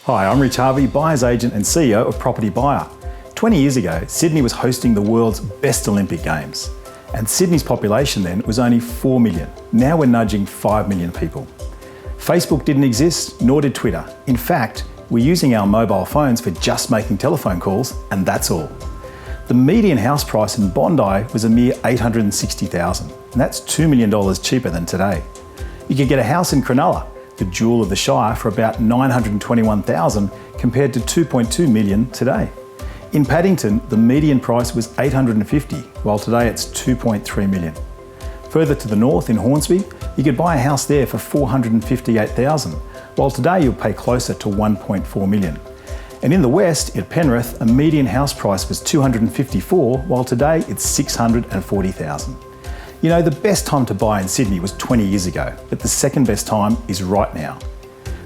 Hi, I'm Rich Harvey, buyer's agent and CEO of Propertybuyer. 20 years ago, Sydney was hosting the world's best Olympic Games. And Sydney's population then was only 4 million. Now we're nudging 5 million people. Facebook didn't exist, nor did Twitter. In fact, we're using our mobile phones for just making telephone calls, and that's all. The median house price in Bondi was a mere $860,000, and that's $2 million cheaper than today. You could get a house in Cronulla, the jewel of the Shire, for about $921,000 compared to $2.2 million today. In Paddington, the median price was $850,000, while today it's $2.3 million. Further to the north, in Hornsby, you could buy a house there for $458,000, while today you'll pay closer to $1.4 million. And in the west, at Penrith, a median house price was $254,000, while today it's $640,000. You know, the best time to buy in Sydney was 20 years ago, but the second best time is right now.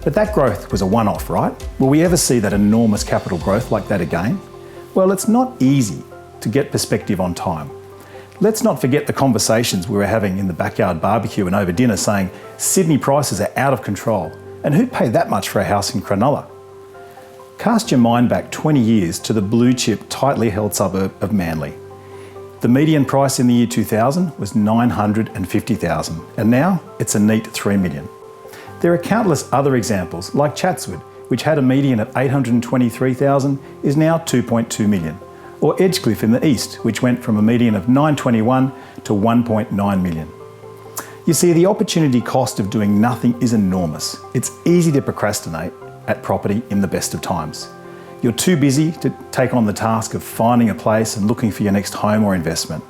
But that growth was a one-off, right? Will we ever see that enormous capital growth like that again? Well, it's not easy to get perspective on time. Let's not forget the conversations we were having in the backyard barbecue and over dinner saying Sydney prices are out of control, and who'd pay that much for a house in Cronulla? Cast your mind back 20 years to the blue chip, tightly held suburb of Manly. The median price in the year 2000 was $950,000, and now it's a neat $3 million. There are countless other examples, like Chatswood, which had a median of $823,000, is now $2.2 million, or Edgecliff in the east, which went from a median of $921,000 to $1.9 million. You see, the opportunity cost of doing nothing is enormous. It's easy to procrastinate at property in the best of times. You're too busy to take on the task of finding a place and looking for your next home or investment.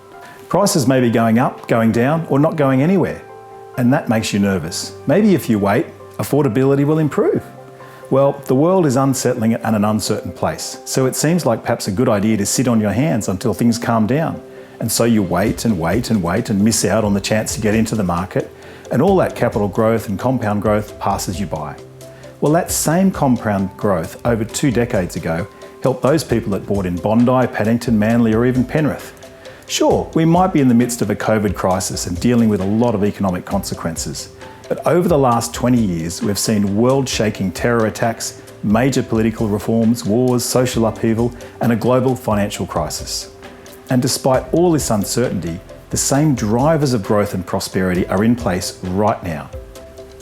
Prices may be going up, going down, or not going anywhere, and that makes you nervous. Maybe if you wait, affordability will improve. Well, the world is unsettling and an uncertain place, so it seems like perhaps a good idea to sit on your hands until things calm down. And so you wait and wait and wait and miss out on the chance to get into the market, and all that capital growth and compound growth passes you by. Well, that same compound growth over 2 decades ago helped those people that bought in Bondi, Paddington, Manly, or even Penrith. Sure, we might be in the midst of a COVID crisis and dealing with a lot of economic consequences, but over the last 20 years, we've seen world-shaking terror attacks, major political reforms, wars, social upheaval, and a global financial crisis. And despite all this uncertainty, the same drivers of growth and prosperity are in place right now.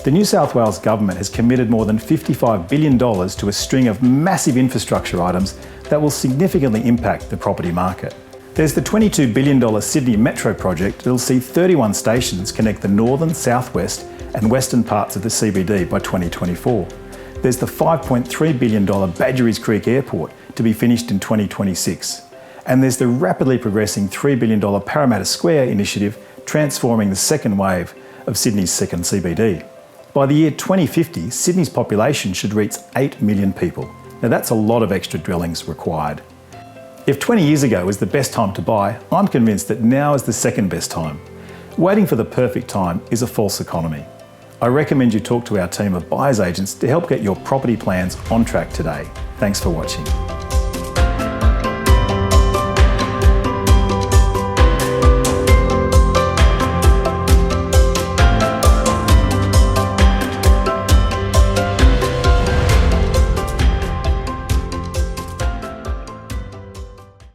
The New South Wales government has committed more than $55 billion to a string of massive infrastructure items that will significantly impact the property market. There's the $22 billion Sydney Metro project that will see 31 stations connect the northern, southwest and western parts of the CBD by 2024. There's the $5.3 billion Badgerys Creek Airport to be finished in 2026. And there's the rapidly progressing $3 billion Parramatta Square initiative transforming the second wave of Sydney's second CBD. By the year 2050, Sydney's population should reach 8 million people. Now that's a lot of extra dwellings required. If 20 years ago was the best time to buy, I'm convinced that now is the second best time. Waiting for the perfect time is a false economy. I recommend you talk to our team of buyer's agents to help get your property plans on track today. Thanks for watching.